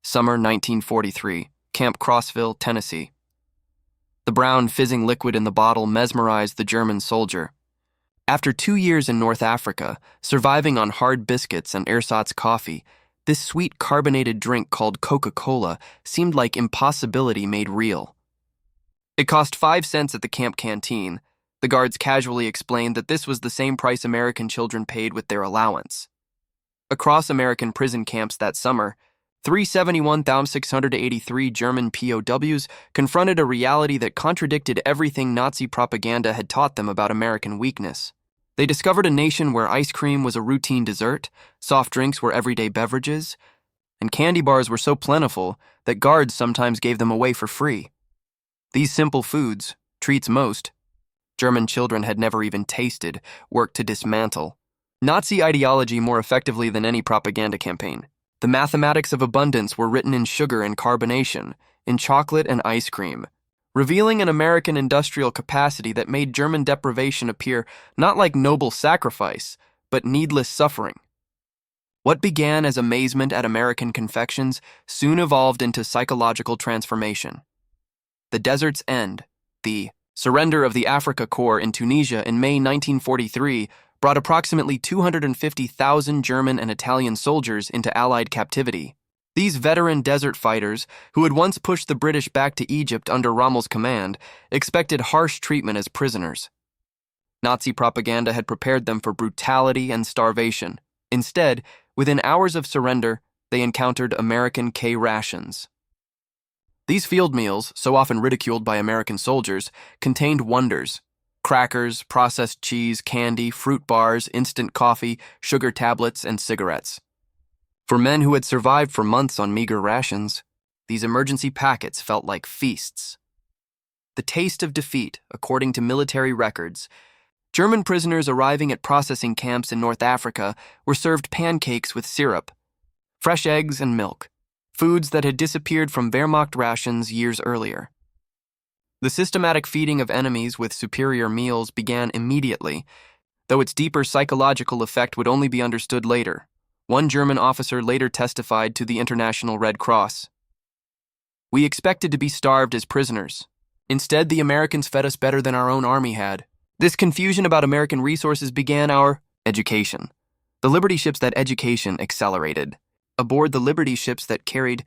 Summer 1943, Camp Crossville, Tennessee. The brown, fizzing liquid in the bottle mesmerized the German soldier. After 2 years in North Africa, surviving on hard biscuits and ersatz coffee, this sweet carbonated drink called Coca-Cola seemed like impossibility made real. It cost 5 cents at the camp canteen. The guards casually explained that this was the same price American children paid with their allowance. Across American prison camps that summer, 371,683 German POWs confronted a reality that contradicted everything Nazi propaganda had taught them about American weakness. They discovered a nation where ice cream was a routine dessert, soft drinks were everyday beverages, and candy bars were so plentiful that guards sometimes gave them away for free. These simple foods, treats most, German children had never even tasted, worked to dismantle Nazi ideology more effectively than any propaganda campaign. The mathematics of abundance were written in sugar and carbonation, in chocolate and ice cream, revealing an American industrial capacity that made German deprivation appear not like noble sacrifice, but needless suffering. What began as amazement at American confections soon evolved into psychological transformation. The desert's end, the surrender of the Afrika Korps in Tunisia in May 1943, brought approximately 250,000 German and Italian soldiers into Allied captivity. These veteran desert fighters, who had once pushed the British back to Egypt under Rommel's command, expected harsh treatment as prisoners. Nazi propaganda had prepared them for brutality and starvation. Instead, within hours of surrender, they encountered American K rations. These field meals, so often ridiculed by American soldiers, contained wonders: crackers, processed cheese, candy, fruit bars, instant coffee, sugar tablets, and cigarettes. For men who had survived for months on meager rations, these emergency packets felt like feasts. The taste of defeat, according to military records. German prisoners arriving at processing camps in North Africa were served pancakes with syrup, fresh eggs, and milk, foods that had disappeared from Wehrmacht rations years earlier. The systematic feeding of enemies with superior meals began immediately, though its deeper psychological effect would only be understood later. One German officer later testified to the International Red Cross. "We expected to be starved as prisoners. Instead, the Americans fed us better than our own army had. This confusion about American resources began our education. The Liberty ships that education accelerated. Aboard the Liberty ships that carried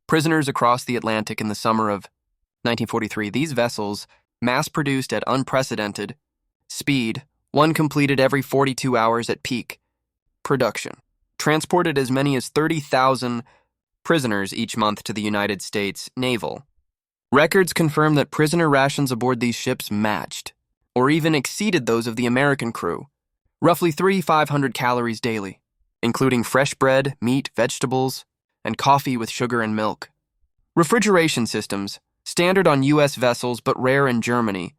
prisoners across the Atlantic in the summer of 1943, these vessels, mass-produced at unprecedented speed, one completed every 42 hours at peak production, transported as many as 30,000 prisoners each month to the United States Naval. Records confirm that prisoner rations aboard these ships matched, or even exceeded those of the American crew, roughly 3,500 calories daily, including fresh bread, meat, vegetables, and coffee with sugar and milk. Refrigeration systems, standard on U.S. vessels but rare in Germany,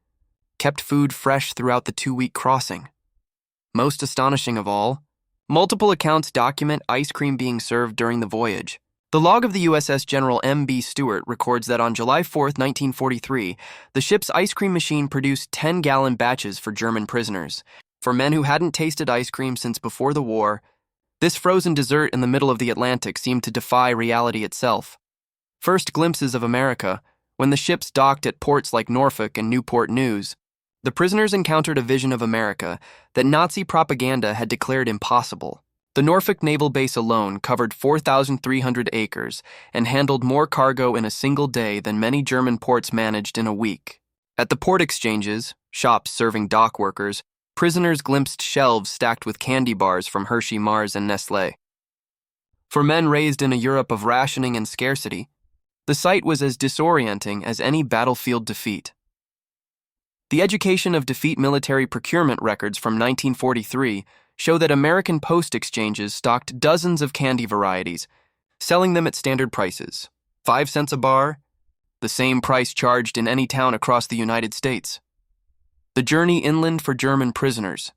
kept food fresh throughout the 2-week crossing. Most astonishing of all, multiple accounts document ice cream being served during the voyage. The log of the USS General M.B. Stewart records that on July 4, 1943, the ship's ice cream machine produced 10-gallon batches for German prisoners. For men who hadn't tasted ice cream since before the war, this frozen dessert in the middle of the Atlantic seemed to defy reality itself. First glimpses of America, when the ships docked at ports like Norfolk and Newport News, the prisoners encountered a vision of America that Nazi propaganda had declared impossible. The Norfolk Naval Base alone covered 4,300 acres and handled more cargo in a single day than many German ports managed in a week. At the port exchanges, shops serving dock workers, prisoners glimpsed shelves stacked with candy bars from Hershey, Mars, and Nestlé. For men raised in a Europe of rationing and scarcity, the sight was as disorienting as any battlefield defeat. The education of defeat military procurement records from 1943 show that American post exchanges stocked dozens of candy varieties, selling them at standard prices, 5 cents a bar, the same price charged in any town across the United States. The journey inland for German prisoners.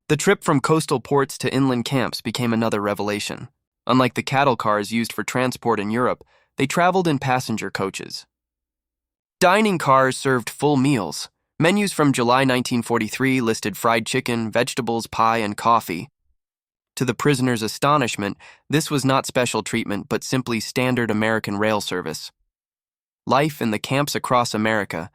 The trip from coastal ports to inland camps became another revelation. Unlike the cattle cars used for transport in Europe, they traveled in passenger coaches. Dining cars served full meals. Menus from July 1943 listed fried chicken, vegetables, pie, and coffee. To the prisoners' astonishment, this was not special treatment but simply standard American rail service. Life in the camps across America.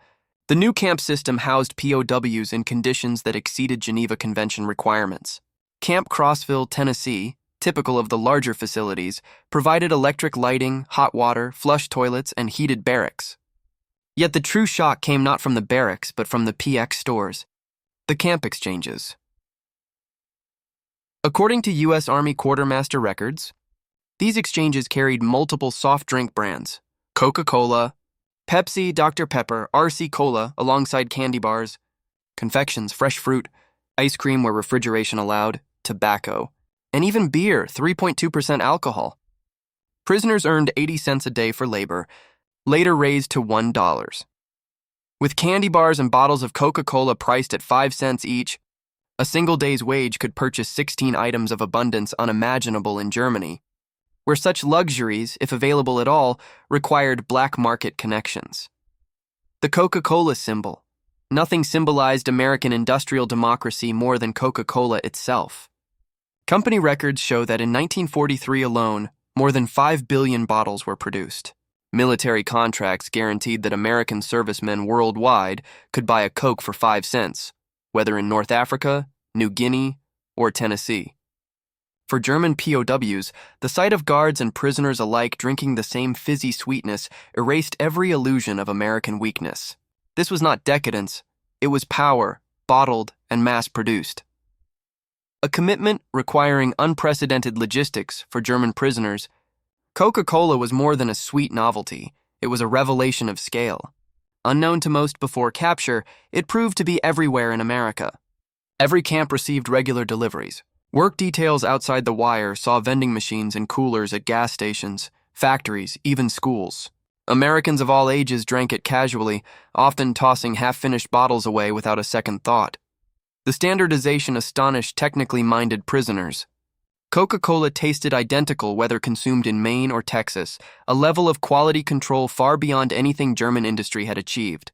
The new camp system housed POWs in conditions that exceeded Geneva Convention requirements. Camp Crossville, Tennessee, typical of the larger facilities, provided electric lighting, hot water, flush toilets, and heated barracks. Yet the true shock came not from the barracks but from the PX stores, the camp exchanges. According to U.S. Army quartermaster records, these exchanges carried multiple soft drink brands: Coca-Cola, Pepsi, Dr. Pepper, RC Cola, alongside candy bars, confections, fresh fruit, ice cream where refrigeration allowed, tobacco, and even beer, 3.2% alcohol. Prisoners earned 80 cents a day for labor, later raised to $1. With candy bars and bottles of Coca-Cola priced at 5 cents each, a single day's wage could purchase 16 items of abundance unimaginable in Germany, where such luxuries, if available at all, required black market connections. The Coca-Cola symbol. Nothing symbolized American industrial democracy more than Coca-Cola itself. Company records show that in 1943 alone, more than 5 billion bottles were produced. Military contracts guaranteed that American servicemen worldwide could buy a Coke for 5 cents, whether in North Africa, New Guinea, or Tennessee. For German POWs, the sight of guards and prisoners alike drinking the same fizzy sweetness erased every illusion of American weakness. This was not decadence, it was power, bottled and mass-produced. A commitment requiring unprecedented logistics for German prisoners, Coca-Cola was more than a sweet novelty, it was a revelation of scale. Unknown to most before capture, it proved to be everywhere in America. Every camp received regular deliveries. Work details outside the wire saw vending machines and coolers at gas stations, factories, even schools. Americans of all ages drank it casually, often tossing half-finished bottles away without a second thought. The standardization astonished technically minded prisoners. Coca-Cola tasted identical whether consumed in Maine or Texas, a level of quality control far beyond anything German industry had achieved.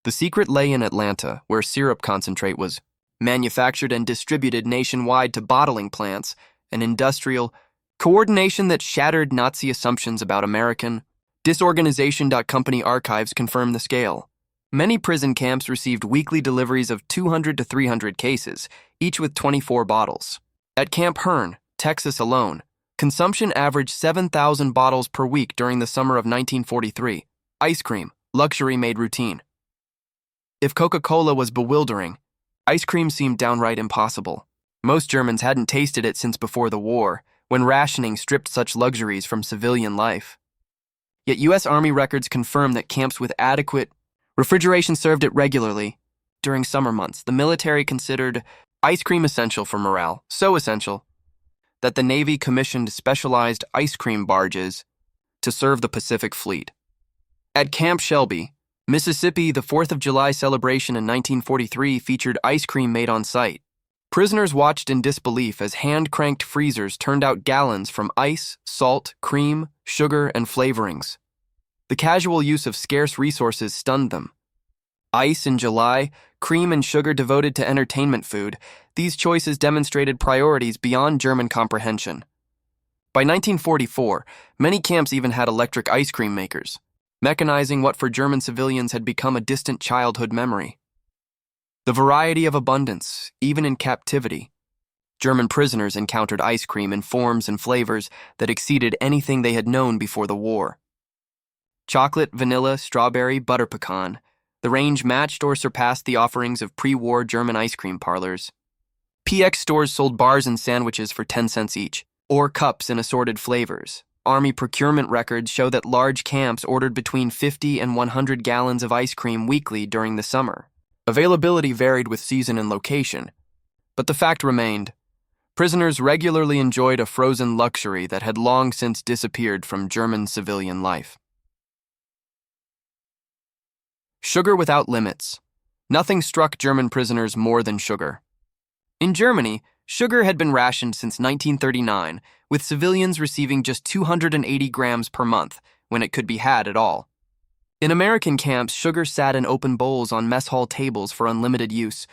The secret lay in Atlanta, where syrup concentrate was manufactured and distributed nationwide to bottling plants, an industrial coordination that shattered Nazi assumptions about American disorganization. Company archives confirm the scale. Many prison camps received weekly deliveries of 200 to 300 cases, each with 24 bottles. At Camp Hearn, Texas alone, consumption averaged 7,000 bottles per week during the summer of 1943. Ice cream, luxury made routine. If Coca-Cola was bewildering, ice cream seemed downright impossible. Most Germans hadn't tasted it since before the war, when rationing stripped such luxuries from civilian life. Yet U.S. Army records confirm that camps with adequate refrigeration served it regularly. During summer months, the military considered ice cream essential for morale, so essential that the Navy commissioned specialized ice cream barges to serve the Pacific Fleet. At Camp Shelby, Mississippi, the 4th of July celebration in 1943 featured ice cream made on site. Prisoners watched in disbelief as hand-cranked freezers turned out gallons from ice, salt, cream, sugar, and flavorings. The casual use of scarce resources stunned them. Ice in July, cream and sugar devoted to entertainment food, these choices demonstrated priorities beyond German comprehension. By 1944, many camps even had electric ice cream makers, mechanizing what for German civilians had become a distant childhood memory. The variety of abundance, even in captivity. German prisoners encountered ice cream in forms and flavors that exceeded anything they had known before the war. Chocolate, vanilla, strawberry, butter pecan. The range matched or surpassed the offerings of pre-war German ice cream parlors. PX stores sold bars and sandwiches for 10 cents each, or cups in assorted flavors. Army procurement records show that large camps ordered between 50 and 100 gallons of ice cream weekly during the summer. Availability varied with season and location, but the fact remained. Prisoners regularly enjoyed a frozen luxury that had long since disappeared from German civilian life. Sugar without limits. Nothing struck German prisoners more than sugar. In Germany, sugar had been rationed since 1939, with civilians receiving just 280 grams per month when it could be had at all. In American camps, sugar sat in open bowls on mess hall tables for unlimited use.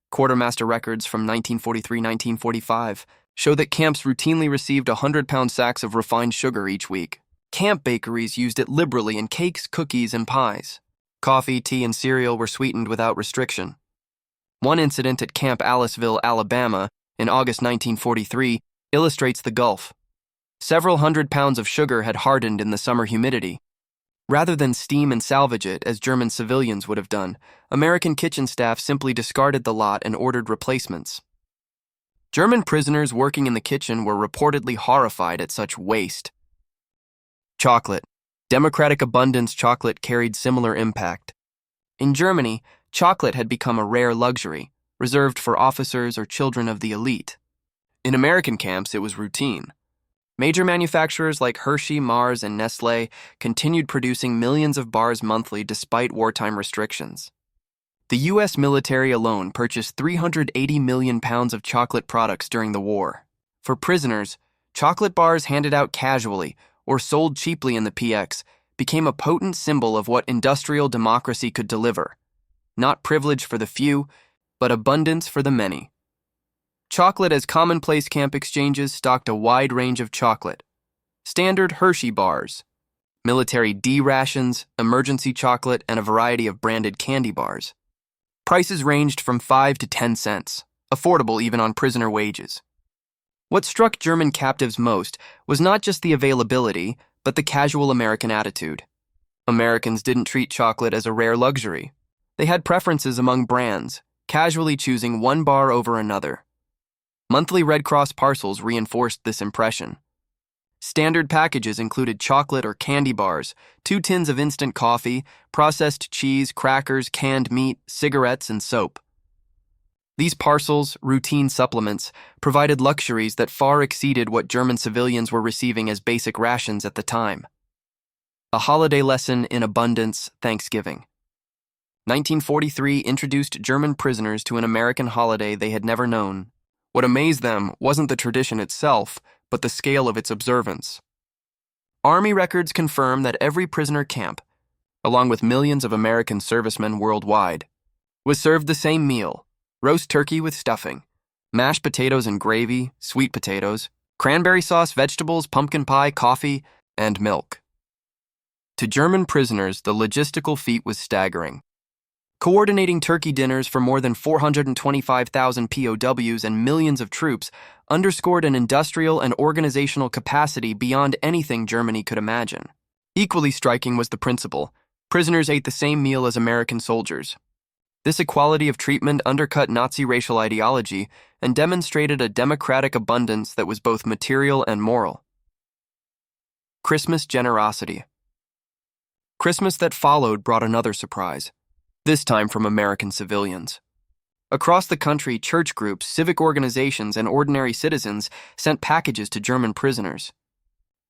Quartermaster records from 1943-1945 show that camps routinely received 100-pound sacks of refined sugar each week. Camp bakeries used it liberally in cakes, cookies, and pies. Coffee, tea, and cereal were sweetened without restriction. One incident at Camp Aliceville, Alabama, in August 1943, illustrates the gulf. Several hundred pounds of sugar had hardened in the summer humidity. Rather than steam and salvage it, as German civilians would have done, American kitchen staff simply discarded the lot and ordered replacements. German prisoners working in the kitchen were reportedly horrified at such waste. Chocolate. Democratic abundance chocolate carried similar impact. In Germany, chocolate had become a rare luxury, reserved for officers or children of the elite. In American camps, it was routine. Major manufacturers like Hershey, Mars, and Nestlé continued producing millions of bars monthly despite wartime restrictions. The U.S. military alone purchased 380 million pounds of chocolate products during the war. For prisoners, chocolate bars handed out casually or sold cheaply in the PX became a potent symbol of what industrial democracy could deliver. Not privilege for the few, but abundance for the many. Chocolate as commonplace camp exchanges stocked a wide range of chocolate. Standard Hershey bars, military D rations, emergency chocolate, and a variety of branded candy bars. Prices ranged from 5 to 10 cents, affordable even on prisoner wages. What struck German captives most was not just the availability, but the casual American attitude. Americans didn't treat chocolate as a rare luxury. They had preferences among brands, casually choosing one bar over another. Monthly Red Cross parcels reinforced this impression. Standard packages included chocolate or candy bars, 2 tins of instant coffee, processed cheese, crackers, canned meat, cigarettes, and soap. These parcels, routine supplements, provided luxuries that far exceeded what German civilians were receiving as basic rations at the time. A holiday lesson in abundance, Thanksgiving. 1943 introduced German prisoners to an American holiday they had never known. What amazed them wasn't the tradition itself, but the scale of its observance. Army records confirm that every prisoner camp, along with millions of American servicemen worldwide, was served the same meal: roast turkey with stuffing, mashed potatoes and gravy, sweet potatoes, cranberry sauce, vegetables, pumpkin pie, coffee, and milk. To German prisoners, the logistical feat was staggering. Coordinating turkey dinners for more than 425,000 POWs and millions of troops underscored an industrial and organizational capacity beyond anything Germany could imagine. Equally striking was the principle: prisoners ate the same meal as American soldiers. This equality of treatment undercut Nazi racial ideology and demonstrated a democratic abundance that was both material and moral. Christmas generosity. Christmas that followed brought another surprise, this time from American civilians. Across the country, church groups, civic organizations, and ordinary citizens sent packages to German prisoners.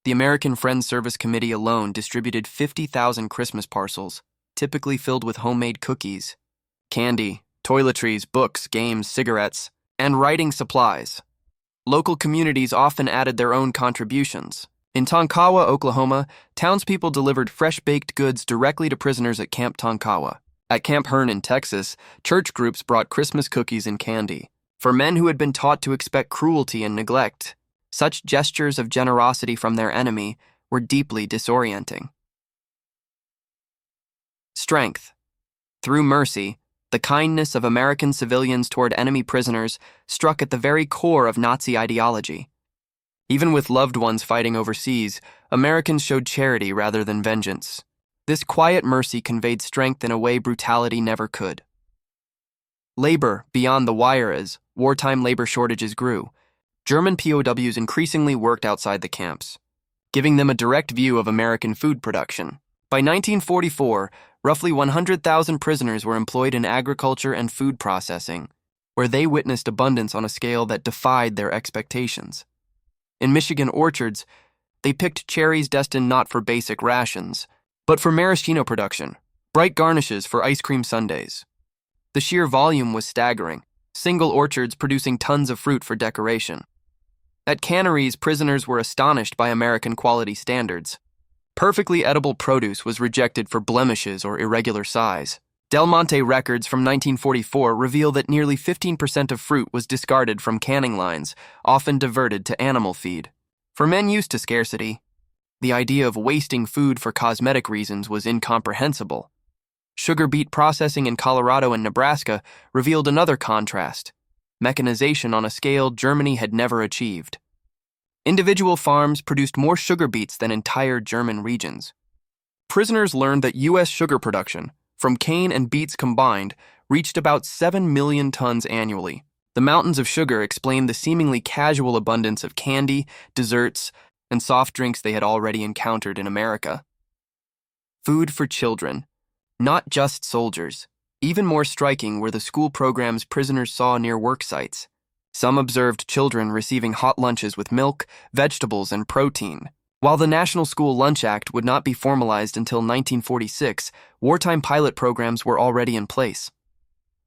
The American Friends Service Committee alone distributed 50,000 Christmas parcels, typically filled with homemade cookies, candy, toiletries, books, games, cigarettes, and writing supplies. Local communities often added their own contributions. In Tonkawa, Oklahoma, townspeople delivered fresh-baked goods directly to prisoners at Camp Tonkawa. At Camp Hearn in Texas, church groups brought Christmas cookies and candy. For men who had been taught to expect cruelty and neglect, such gestures of generosity from their enemy were deeply disorienting. Strength. Through mercy, the kindness of American civilians toward enemy prisoners struck at the very core of Nazi ideology. Even with loved ones fighting overseas, Americans showed charity rather than vengeance. This quiet mercy conveyed strength in a way brutality never could. Labor beyond the wire. As wartime labor shortages grew, German POWs increasingly worked outside the camps, giving them a direct view of American food production. By 1944, roughly 100,000 prisoners were employed in agriculture and food processing, where they witnessed abundance on a scale that defied their expectations. In Michigan orchards, they picked cherries destined not for basic rations, but for maraschino production, bright garnishes for ice cream sundaes. The sheer volume was staggering, single orchards producing tons of fruit for decoration. At canneries, prisoners were astonished by American quality standards. Perfectly edible produce was rejected for blemishes or irregular size. Del Monte records from 1944 reveal that nearly 15% of fruit was discarded from canning lines, often diverted to animal feed. For men used to scarcity, the idea of wasting food for cosmetic reasons was incomprehensible. Sugar beet processing in Colorado and Nebraska revealed another contrast: mechanization on a scale Germany had never achieved. Individual farms produced more sugar beets than entire German regions. Prisoners learned that U.S. sugar production, from cane and beets combined, reached about 7 million tons annually. The mountains of sugar explained the seemingly casual abundance of candy, desserts, and soft drinks they had already encountered in America. Food for children, not just soldiers. Even more striking were the school programs prisoners saw near work sites. Some observed children receiving hot lunches with milk, vegetables, and protein. While the National School Lunch Act would not be formalized until 1946, wartime pilot programs were already in place.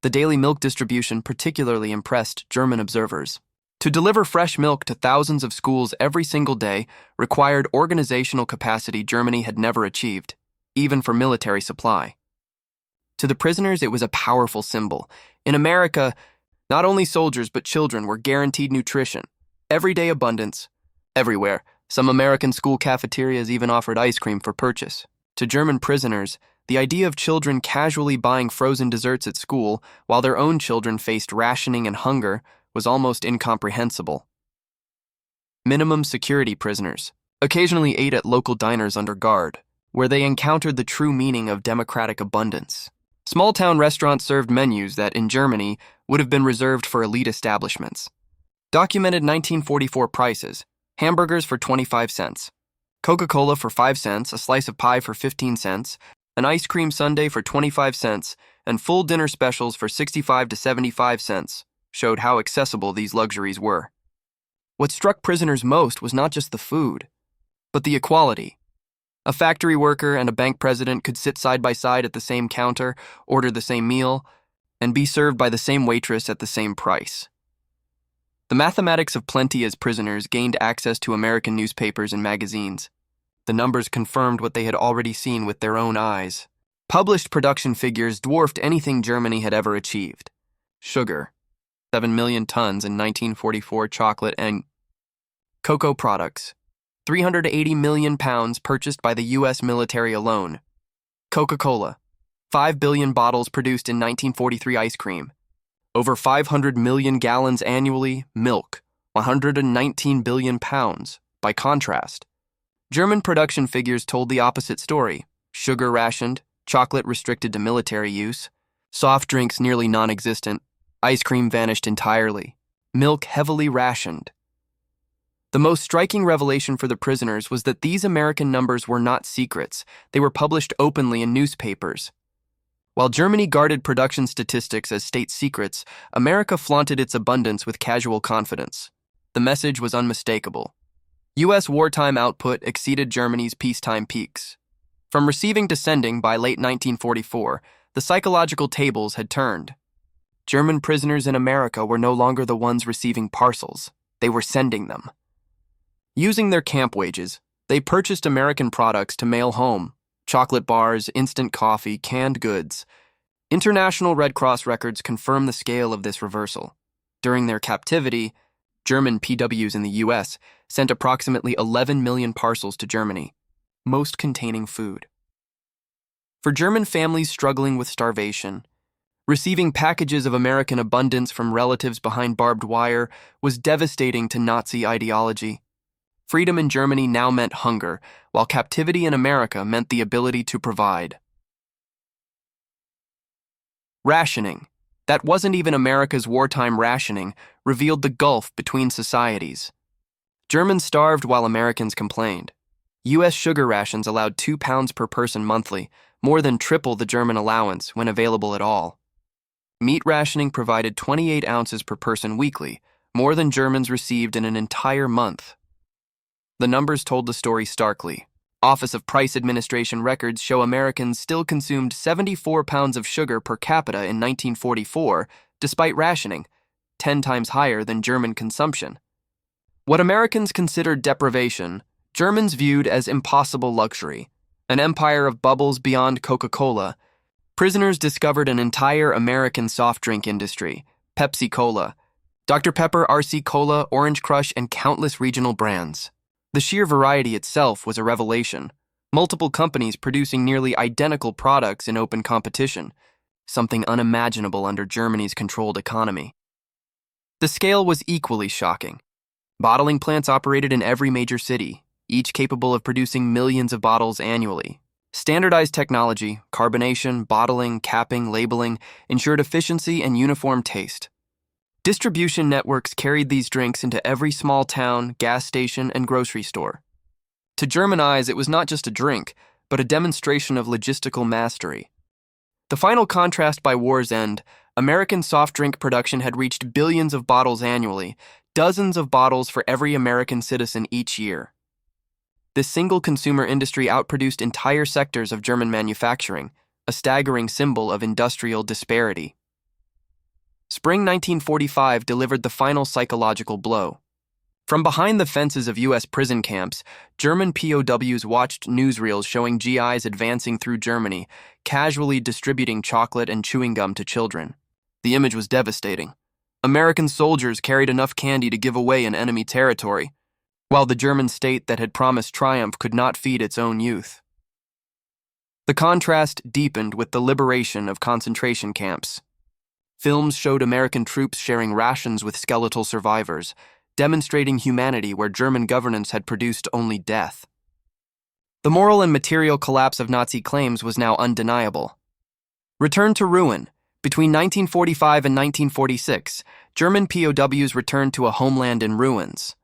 The daily milk distribution particularly impressed German observers. To deliver fresh milk to thousands of schools every single day required organizational capacity Germany had never achieved, even for military supply. To the prisoners, it was a powerful symbol. In America, not only soldiers but children were guaranteed nutrition, everyday abundance, everywhere. Some American school cafeterias even offered ice cream for purchase. To German prisoners, the idea of children casually buying frozen desserts at school while their own children faced rationing and hunger was almost incomprehensible. Minimum security prisoners occasionally ate at local diners under guard, where they encountered the true meaning of democratic abundance. Small-town restaurants served menus that, in Germany, would have been reserved for elite establishments. Documented 1944 prices: hamburgers for 25 cents, Coca-Cola for 5 cents, a slice of pie for 15 cents, an ice cream sundae for 25 cents, and full dinner specials for 65 to 75 cents showed how accessible these luxuries were. What struck prisoners most was not just the food, but the equality. A factory worker and a bank president could sit side by side at the same counter, order the same meal, and be served by the same waitress at the same price. The mathematics of plenty as prisoners gained access to American newspapers and magazines. The numbers confirmed what they had already seen with their own eyes. Published production figures dwarfed anything Germany had ever achieved. Sugar, 7 million tons in 1944, chocolate and cocoa products, 380 million pounds purchased by the U.S. military alone. Coca-Cola, 5 billion bottles produced in 1943, ice cream, over 500 million gallons annually, milk, 119 billion pounds. By contrast, German production figures told the opposite story: sugar rationed, chocolate restricted to military use, soft drinks nearly non-existent, ice cream vanished entirely, milk heavily rationed. The most striking revelation for the prisoners was that these American numbers were not secrets. They were published openly in newspapers. While Germany guarded production statistics as state secrets, America flaunted its abundance with casual confidence. The message was unmistakable. U.S. wartime output exceeded Germany's peacetime peaks. From receiving to sending by late 1944, the psychological tables had turned. German prisoners in America were no longer the ones receiving parcels. They were sending them. Using their camp wages, they purchased American products to mail home: chocolate bars, instant coffee, canned goods. International Red Cross records confirm the scale of this reversal. During their captivity, German POWs in the U.S. sent approximately 11 million parcels to Germany, most containing food. For German families struggling with starvation, receiving packages of American abundance from relatives behind barbed wire was devastating to Nazi ideology. Freedom in Germany now meant hunger, while captivity in America meant the ability to provide. Rationing, that wasn't even America's wartime rationing, revealed the gulf between societies. Germans starved while Americans complained. U.S. sugar rations allowed 2 pounds per person monthly, more than triple the German allowance when available at all. Meat rationing provided 28 ounces per person weekly, more than Germans received in an entire month. The numbers told the story starkly. Office of Price Administration records show Americans still consumed 74 pounds of sugar per capita in 1944, despite rationing, 10 times higher than German consumption. What Americans considered deprivation, Germans viewed as impossible luxury. An empire of bubbles beyond Coca-Cola, Prisoners discovered an entire American soft drink industry: Pepsi-Cola, Dr. Pepper, RC Cola, Orange Crush, and countless regional brands. The sheer variety itself was a revelation. Multiple companies producing nearly identical products in open competition, something unimaginable under Germany's controlled economy. The scale was equally shocking. Bottling plants operated in every major city, each capable of producing millions of bottles annually. Standardized technology, carbonation, bottling, capping, labeling, ensured efficiency and uniform taste. Distribution networks carried these drinks into every small town, gas station, and grocery store. To German eyes, it was not just a drink, but a demonstration of logistical mastery. The final contrast by war's end, American soft drink production had reached billions of bottles annually, dozens of bottles for every American citizen each year. This single consumer industry outproduced entire sectors of German manufacturing, a staggering symbol of industrial disparity. Spring 1945 delivered the final psychological blow. From behind the fences of U.S. prison camps, German POWs watched newsreels showing GIs advancing through Germany, casually distributing chocolate and chewing gum to children. The image was devastating. American soldiers carried enough candy to give away in enemy territory, while the German state that had promised triumph could not feed its own youth. The contrast deepened with the liberation of concentration camps. Films showed American troops sharing rations with skeletal survivors, demonstrating humanity where German governance had produced only death. The moral and material collapse of Nazi claims was now undeniable. Returned to ruin. Between 1945 and 1946, German POWs returned to a homeland in ruins.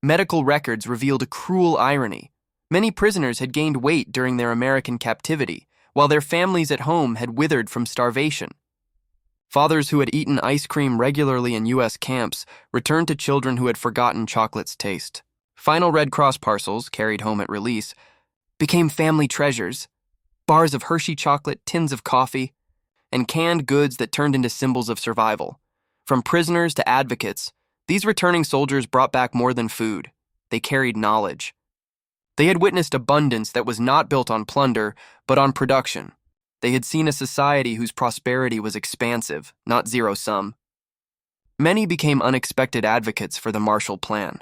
Medical records revealed a cruel irony. Many prisoners had gained weight during their American captivity, while their families at home had withered from starvation. Fathers who had eaten ice cream regularly in U.S. camps returned to children who had forgotten chocolate's taste. Final Red Cross parcels, carried home at release, became family treasures: bars of Hershey chocolate, tins of coffee, and canned goods that turned into symbols of survival. From prisoners to advocates, these returning soldiers brought back more than food. They carried knowledge. They had witnessed abundance that was not built on plunder, but on production. They had seen a society whose prosperity was expansive, not zero-sum. Many became unexpected advocates for the Marshall Plan,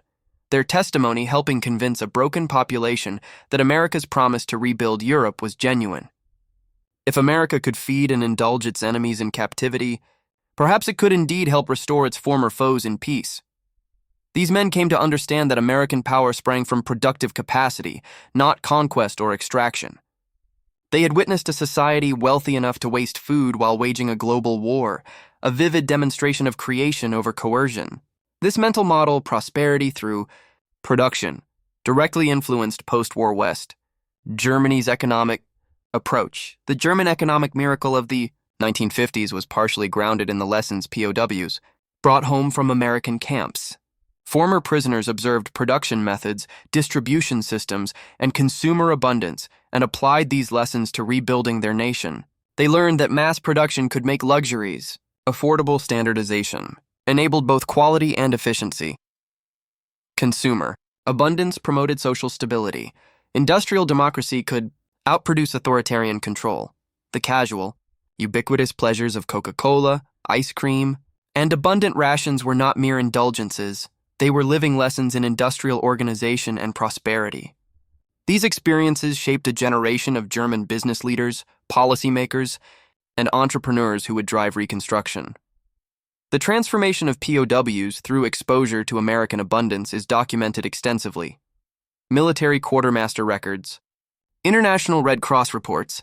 their testimony helping convince a broken population that America's promise to rebuild Europe was genuine. If America could feed and indulge its enemies in captivity, perhaps it could indeed help restore its former foes in peace. These men came to understand that American power sprang from productive capacity, not conquest or extraction. They had witnessed a society wealthy enough to waste food while waging a global war, a vivid demonstration of creation over coercion. This mental model, prosperity through production, directly influenced post-war West. Germany's economic approach. The German economic miracle of the 1950s was partially grounded in the lessons POWs brought home from American camps. Former prisoners observed production methods, distribution systems, and consumer abundance, and applied these lessons to rebuilding their nation. They learned that mass production could make luxuries. Affordable standardization enabled both quality and efficiency. Consumer abundance promoted social stability. Industrial democracy could outproduce authoritarian control. The casual, ubiquitous pleasures of Coca-Cola, ice cream, and abundant rations were not mere indulgences. They were living lessons in industrial organization and prosperity. These experiences shaped a generation of German business leaders, policymakers, and entrepreneurs who would drive Reconstruction. The transformation of POWs through exposure to American abundance is documented extensively. Military quartermaster records, International Red Cross reports,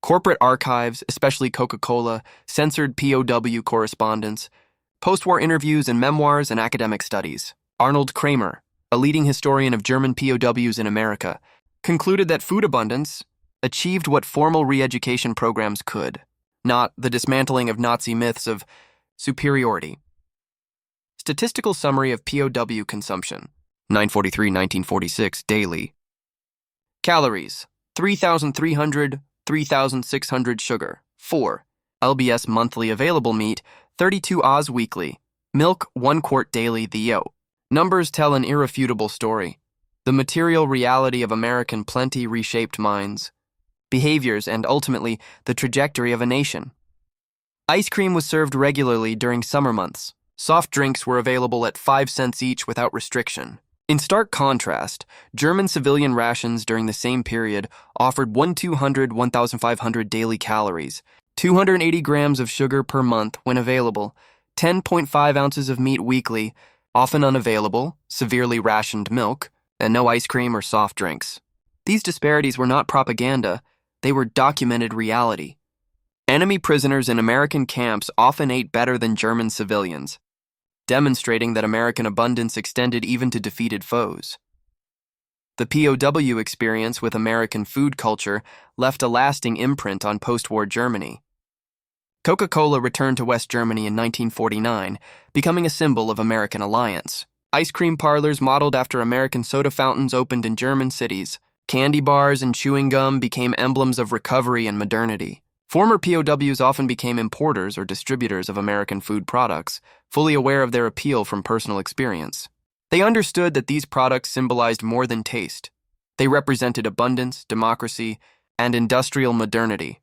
corporate archives, especially Coca-Cola, censored POW correspondence, post-war interviews and memoirs and academic studies. Arnold Krammer, a leading historian of German POWs in America, concluded that food abundance achieved what formal re-education programs could, not the dismantling of Nazi myths of superiority. Statistical summary of POW consumption, 943-1946 daily. Calories, 3,300, 3,600 sugar, 4. LBS monthly available meat, 32 Oz weekly. Milk, 1 quart daily, the yo. Numbers tell an irrefutable story. The material reality of American plenty reshaped minds. behaviors, and ultimately, the trajectory of a nation. Ice cream was served regularly during summer months. Soft drinks were available at 5 cents each without restriction. In stark contrast, German civilian rations during the same period offered 1,500 daily calories, 280 grams of sugar per month when available, 10.5 ounces of meat weekly, often unavailable, severely rationed milk, and no ice cream or soft drinks. These disparities were not propaganda, they were documented reality. Enemy prisoners in American camps often ate better than German civilians, demonstrating that American abundance extended even to defeated foes. The POW experience with American food culture left a lasting imprint on post-war Germany. Coca-Cola returned to West Germany in 1949, becoming a symbol of American alliance. Ice cream parlors modeled after American soda fountains opened in German cities. Candy bars and chewing gum became emblems of recovery and modernity. Former POWs often became importers or distributors of American food products, fully aware of their appeal from personal experience. They understood that these products symbolized more than taste. They represented abundance, democracy, and industrial modernity.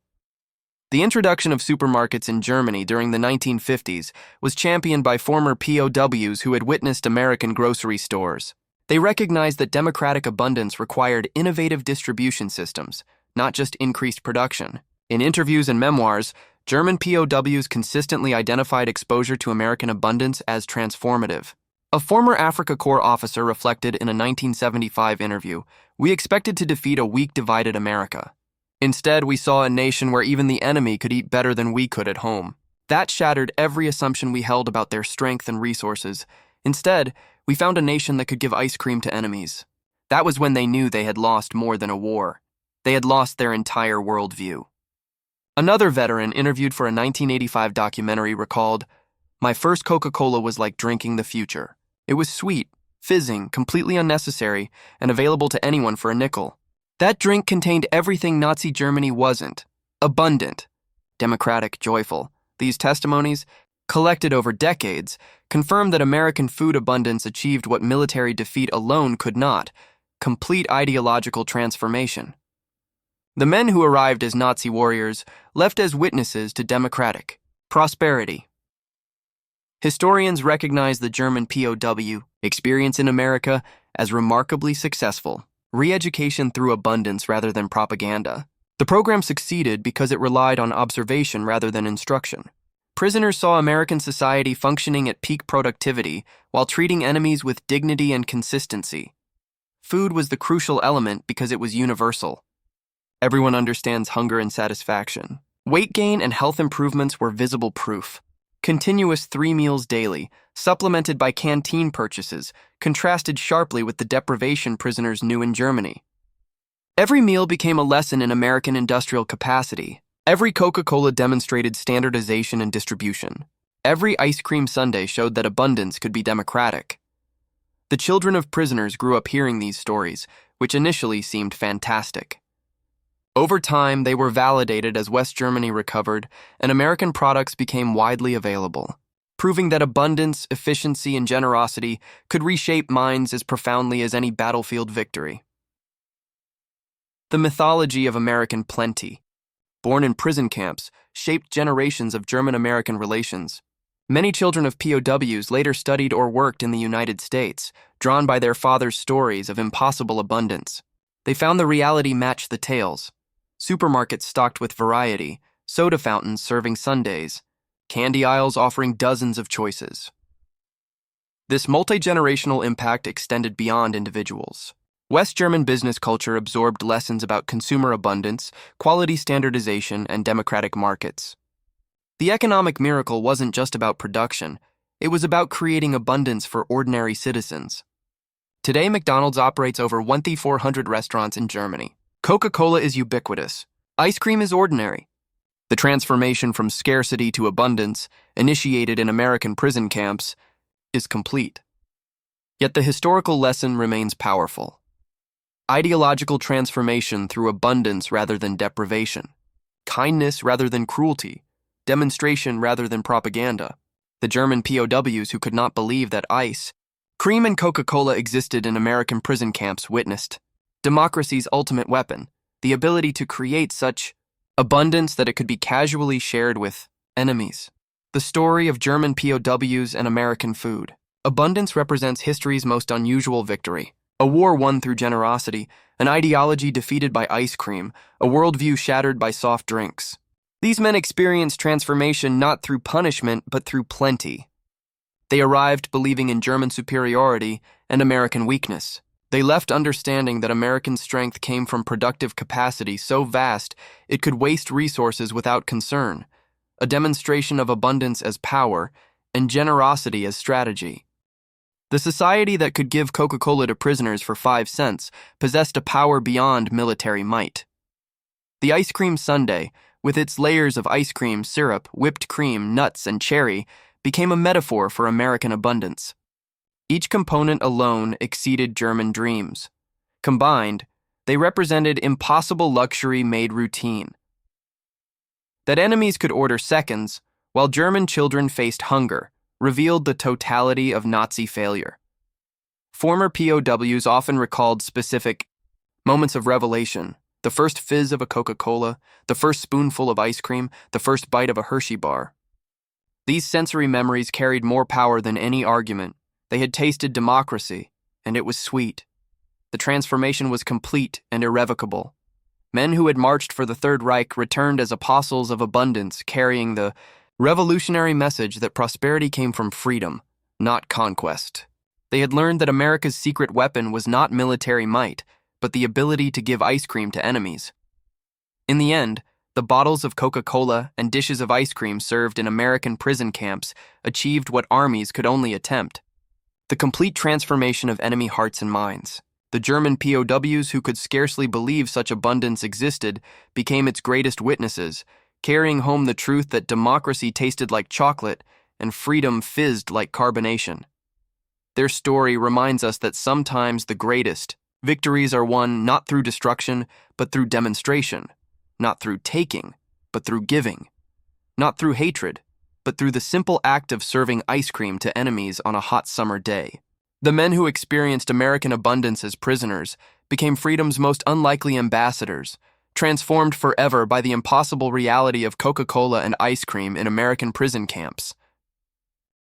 The introduction of supermarkets in Germany during the 1950s was championed by former POWs who had witnessed American grocery stores. They recognized that democratic abundance required innovative distribution systems, not just increased production. In interviews and memoirs, German POWs consistently identified exposure to American abundance as transformative. A former Afrika Korps officer reflected in a 1975 interview, "We expected to defeat a weak, divided America. Instead, we saw a nation where even the enemy could eat better than we could at home. That shattered every assumption we held about their strength and resources. Instead, we found a nation that could give ice cream to enemies." That was when they knew they had lost more than a war. They had lost their entire worldview. Another veteran interviewed for a 1985 documentary recalled, "My first Coca-Cola was like drinking the future. It was sweet, fizzing, completely unnecessary, and available to anyone for a nickel. That drink contained everything Nazi Germany wasn't. Abundant, democratic, joyful. These testimonies, collected over decades, confirm that American food abundance achieved what military defeat alone could not: complete ideological transformation. The men who arrived as Nazi warriors left as witnesses to democratic prosperity. Historians recognize the German POW experience in America as remarkably successful. Re-education through abundance rather than propaganda. The program succeeded because it relied on observation rather than instruction. Prisoners saw American society functioning at peak productivity while treating enemies with dignity and consistency. Food was the crucial element because it was universal. Everyone understands hunger and satisfaction. Weight gain and health improvements were visible proof. Continuous 3 meals daily, supplemented by canteen purchases, contrasted sharply with the deprivation prisoners knew in Germany. Every meal became a lesson in American industrial capacity. Every Coca-Cola demonstrated standardization and distribution. Every ice cream sundae showed that abundance could be democratic. The children of prisoners grew up hearing these stories, which initially seemed fantastic. Over time, they were validated as West Germany recovered, and American products became widely available, proving that abundance, efficiency, and generosity could reshape minds as profoundly as any battlefield victory. The mythology of American plenty, born in prison camps, shaped generations of German-American relations. Many children of POWs later studied or worked in the United States, drawn by their fathers' stories of impossible abundance. They found the reality matched the tales. Supermarkets stocked with variety, soda fountains serving sundaes, candy aisles offering dozens of choices. This multi-generational impact extended beyond individuals. West German business culture absorbed lessons about consumer abundance, quality standardization, and democratic markets. The economic miracle wasn't just about production, it was about creating abundance for ordinary citizens. Today, McDonald's operates over 1,400 restaurants in Germany. Coca-Cola is ubiquitous. Ice cream is ordinary. The transformation from scarcity to abundance, initiated in American prison camps, is complete. Yet the historical lesson remains powerful. Ideological transformation through abundance rather than deprivation. Kindness rather than cruelty. Demonstration rather than propaganda. The German POWs who could not believe that ice cream and Coca-Cola existed in American prison camps witnessed democracy's ultimate weapon, the ability to create such abundance that it could be casually shared with enemies. The story of German POWs and American food. Abundance represents history's most unusual victory. A war won through generosity, an ideology defeated by ice cream, a worldview shattered by soft drinks. These men experienced transformation not through punishment, but through plenty. They arrived believing in German superiority and American weakness. They left understanding that American strength came from productive capacity so vast it could waste resources without concern, a demonstration of abundance as power and generosity as strategy. The society that could give Coca-Cola to prisoners for 5 cents possessed a power beyond military might. The ice cream sundae, with its layers of ice cream, syrup, whipped cream, nuts, and cherry, became a metaphor for American abundance. Each component alone exceeded German dreams. Combined, they represented impossible luxury made routine. That enemies could order seconds, while German children faced hunger, revealed the totality of Nazi failure. Former POWs often recalled specific moments of revelation: the first fizz of a Coca-Cola, the first spoonful of ice cream, the first bite of a Hershey bar. These sensory memories carried more power than any argument. They had tasted democracy, and it was sweet. The transformation was complete and irrevocable. Men who had marched for the Third Reich returned as apostles of abundance, carrying the revolutionary message that prosperity came from freedom, not conquest. They had learned that America's secret weapon was not military might, but the ability to give ice cream to enemies. In the end, the bottles of Coca-Cola and dishes of ice cream served in American prison camps achieved what armies could only attempt: the complete transformation of enemy hearts and minds. The German POWs, who could scarcely believe such abundance existed, became its greatest witnesses, carrying home the truth that democracy tasted like chocolate and freedom fizzed like carbonation. Their story reminds us that sometimes the greatest victories are won not through destruction, but through demonstration, not through taking, but through giving, not through hatred, but through the simple act of serving ice cream to enemies on a hot summer day. The men who experienced American abundance as prisoners became freedom's most unlikely ambassadors, transformed forever by the impossible reality of Coca-Cola and ice cream in American prison camps.